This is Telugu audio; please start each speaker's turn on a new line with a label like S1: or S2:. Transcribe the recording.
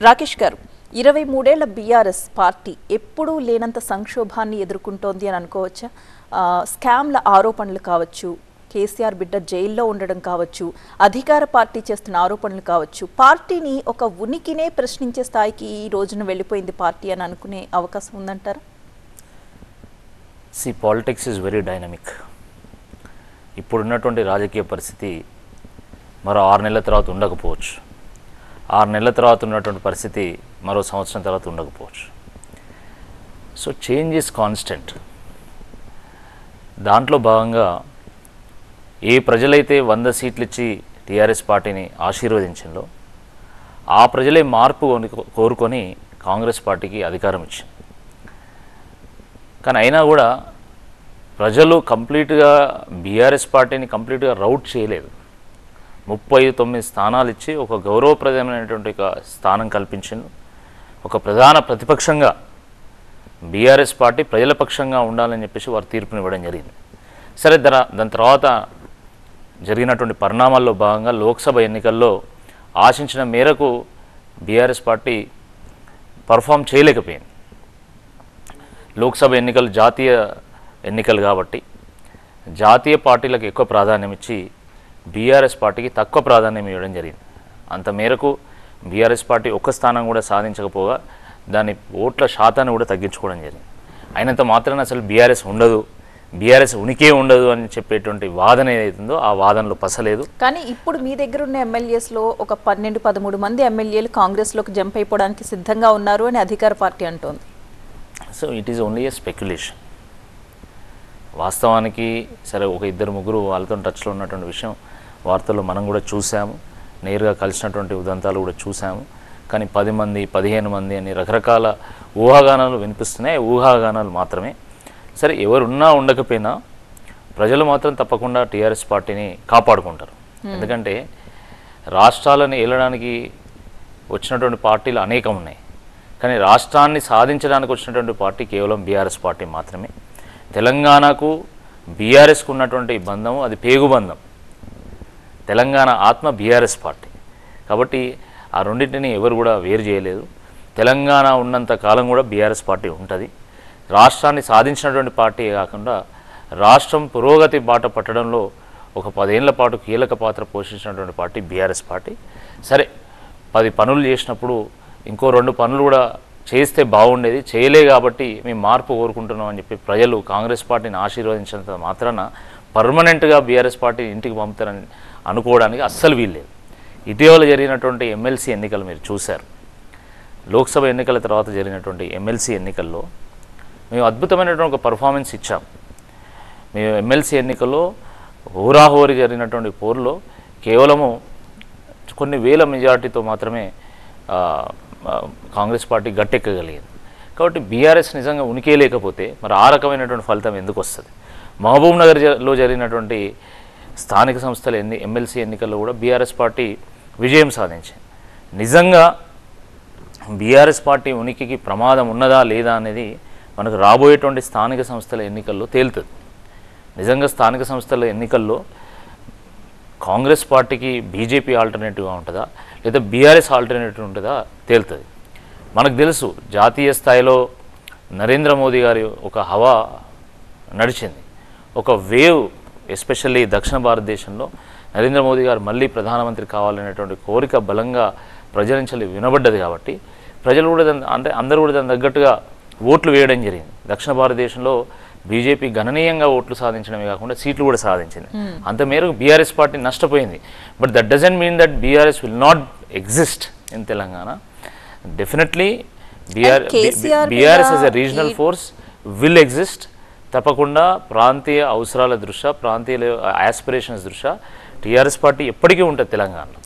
S1: రాకేష్ గారు 23 ఏళ్ల బీఆర్ఎస్ పార్టీ ఎప్పుడూ లేనంత సంక్షోభాన్ని ఎదుర్కొంటోంది అని అనుకోవచ్చా? స్కామ్ల ఆరోపణలు కావచ్చు, కేసీఆర్ బిడ్డ జైల్లో ఉండడం కావచ్చు, అధికార పార్టీ చేస్తున్న ఆరోపణలు కావచ్చు, పార్టీని ఒక ఉనికినే ప్రశ్నించే స్థాయికి ఈ రోజున వెళ్ళిపోయింది పార్టీ అని అనుకునే అవకాశం ఉందంటారా?
S2: Politics is very dynamic. ఇప్పుడున్నటువంటి రాజకీయ పరిస్థితి మరో 6 నెలల తర్వాత ఉండకపోవచ్చు. 6 నెలల తర్వాత ఉన్నటువంటి పరిస్థితి మరో సంవత్సరం తర్వాత ఉండకపోవచ్చు. So change is constant. దాంట్లో భాగంగా ఏ ప్రజలైతే 100 సీట్లు ఇచ్చి టీఆర్ఎస్ పార్టీని ఆశీర్వదించిందో ఆ ప్రజలే మార్పు కోరుకొని కాంగ్రెస్ పార్టీకి అధికారం ఇచ్చింది. కానీ అయినా కూడా ప్రజలు కంప్లీట్గా బీఆర్ఎస్ పార్టీని కంప్లీట్గా రౌట్ చేయలేదు. 39 స్థానాలు ఇచ్చి ఒక గౌరవప్రదమైనటువంటి ఒక స్థానం కల్పించింది. ఒక ప్రధాన ప్రతిపక్షంగా బీఆర్ఎస్ పార్టీ ప్రజల పక్షంగా ఉండాలని చెప్పేసి వారు తీర్పునివ్వడం జరిగింది. సరే, దాని తర్వాత జరిగినటువంటి పరిణామాల్లో భాగంగా లోక్సభ ఎన్నికల్లో ఆశించిన మేరకు బీఆర్ఎస్ పార్టీ పర్ఫామ్ చేయలేకపోయింది. లోక్సభ ఎన్నికలు జాతీయ ఎన్నికలు కాబట్టి జాతీయ పార్టీలకు ఎక్కువ ప్రాధాన్యం ఇచ్చి బీఆర్ఎస్ పార్టీకి తక్కువ ప్రాధాన్యం ఇవ్వడం జరిగింది. అంత మేరకు బీఆర్ఎస్ పార్టీ ఒక్క స్థానం కూడా సాధించకపోగా దాని ఓట్ల శాతాన్ని కూడా తగ్గించుకోవడం జరిగింది. అయినంత మాత్రాన అసలు బీఆర్ఎస్ ఉండదు, బీఆర్ఎస్ ఉనికే ఉండదు అని చెప్పేటువంటి వాదన ఏదైతుందో ఆ వాదనలో పసలేదు.
S1: కానీ ఇప్పుడు మీ దగ్గర ఉన్న ఎమ్మెల్యేస్లో ఒక 12-13 మంది ఎమ్మెల్యేలు కాంగ్రెస్లోకి జంప్ అయిపోవడానికి సిద్ధంగా ఉన్నారు అని అధికార పార్టీ అంటోంది.
S2: So it is only A speculation. వాస్తవానికి సరే ఒక 2-3 వాళ్ళతో టచ్లో ఉన్నటువంటి విషయం వార్తల్లో మనం కూడా చూసాము, నేరుగా కలిసినటువంటి ఉదంతాలు కూడా చూసాము. కానీ 10 మంది 15 మంది అని రకరకాల ఊహాగానాలు వినిపిస్తున్నాయి. ఊహాగానాలు మాత్రమే. సరే, ఎవరున్నా ఉండకపోయినా ప్రజలు మాత్రం తప్పకుండా టీఆర్ఎస్ పార్టీని కాపాడుకుంటారు. ఎందుకంటే రాష్ట్రాలను ఏలడానికి వచ్చినటువంటి పార్టీలు అనేకం ఉన్నాయి. కానీ రాష్ట్రాన్ని సాధించడానికి వచ్చినటువంటి పార్టీ కేవలం బీఆర్ఎస్ పార్టీ మాత్రమే. తెలంగాణకు బీఆర్ఎస్కు ఉన్నటువంటి బంధము అది పేగుబంధం. తెలంగాణ ఆత్మ బీఆర్ఎస్ పార్టీ కాబట్టి ఆ రెండింటిని ఎవరు కూడా వేరు చేయలేదు. తెలంగాణ ఉన్నంత కాలం కూడా బీఆర్ఎస్ పార్టీ ఉంటుంది. రాష్ట్రాన్ని సాధించినటువంటి పార్టీ కాకుండా రాష్ట్రం పురోగతి బాట పట్టడంలో ఒక 10 ఏళ్ల పాటు కీలక పాత్ర పోషించినటువంటి పార్టీ బీఆర్ఎస్ పార్టీ. సరే, 10 పనులు చేసినప్పుడు ఇంకో 2 పనులు కూడా చేస్తే బాగుండేది, చేయలే కాబట్టి మేము మార్పు కోరుకుంటున్నాం అని చెప్పి ప్రజలు కాంగ్రెస్ పార్టీని ఆశీర్వదించినంత మాత్రాన పర్మనెంట్గా బీఆర్ఎస్ పార్టీ ఇంటికి పంపుతారని అనుకోవడానికి అస్సలు వీల్లేదు. ఇటీవల జరిగినటువంటి ఎమ్మెల్సీ ఎన్నికలు మీరు చూశారు. లోక్సభ ఎన్నికల తర్వాత జరిగినటువంటి ఎమ్మెల్సీ ఎన్నికల్లో మేము అద్భుతమైనటువంటి ఒక పర్ఫార్మెన్స్ ఇచ్చాం. మేము ఎమ్మెల్సీ ఎన్నికల్లో హోరాహోరీ జరిగినటువంటి పోరులో కేవలము కొన్ని వేల మెజార్టీతో మాత్రమే కాంగ్రెస్ పార్టీ గట్టెక్కగలిగింది. కాబట్టి బీఆర్ఎస్ నిజంగా ఉనికే లేకపోతే మరి ఆ రకమైనటువంటి ఫలితం ఎందుకు వస్తుంది? మహబూబ్ నగర్లో జరిగినటువంటి స్థానిక సంస్థల ఎమ్మెల్సీ ఎన్నికల్లో కూడా బీఆర్ఎస్ పార్టీ విజయం సాధించింది. నిజంగా బీఆర్ఎస్ పార్టీ ఉనికికి ప్రమాదం ఉన్నదా లేదా అనేది మనకు రాబోయేటువంటి స్థానిక సంస్థల ఎన్నికల్లో తేలుతుంది. నిజంగా స్థానిక సంస్థల ఎన్నికల్లో కాంగ్రెస్ పార్టీకి బీజేపీ ఆల్టర్నేటివ్గా ఉంటుందా లేదా బీఆర్ఎస్ ఆల్టర్నేటివ్ ఉంటుందా తేలుతుంది. మనకు తెలుసు జాతీయ స్థాయిలో నరేంద్ర మోదీ గారి ఒక హవా నడిచింది, ఒక వేవ్. ఎస్పెషల్లీ దక్షిణ భారతదేశంలో నరేంద్ర మోదీ గారు మళ్ళీ ప్రధానమంత్రి కావాలనేటువంటి కోరిక బలంగా ప్రజల నుంచి వినబడ్డది. కాబట్టి ప్రజలు కూడా అందరూ కూడా దాని తగ్గట్టుగా ఓట్లు వేయడం జరిగింది. దక్షిణ భారతదేశంలో బీజేపీ గణనీయంగా ఓట్లు సాధించడమే కాకుండా సీట్లు కూడా సాధించింది. అంత మేరకు బీఆర్ఎస్ పార్టీ నష్టపోయింది. But that doesn't mean that BRS will not exist in Telangana. Definitely BRS as a regional force will exist. తప్పకుండా ప్రాంతీయ అవసరాల దృష్ట్యా, ప్రాంతీయ ఆస్పిరేషన్స్ దృష్ట్యా టీఆర్ఎస్ పార్టీ ఎప్పటికీ ఉంటుంది తెలంగాణలో.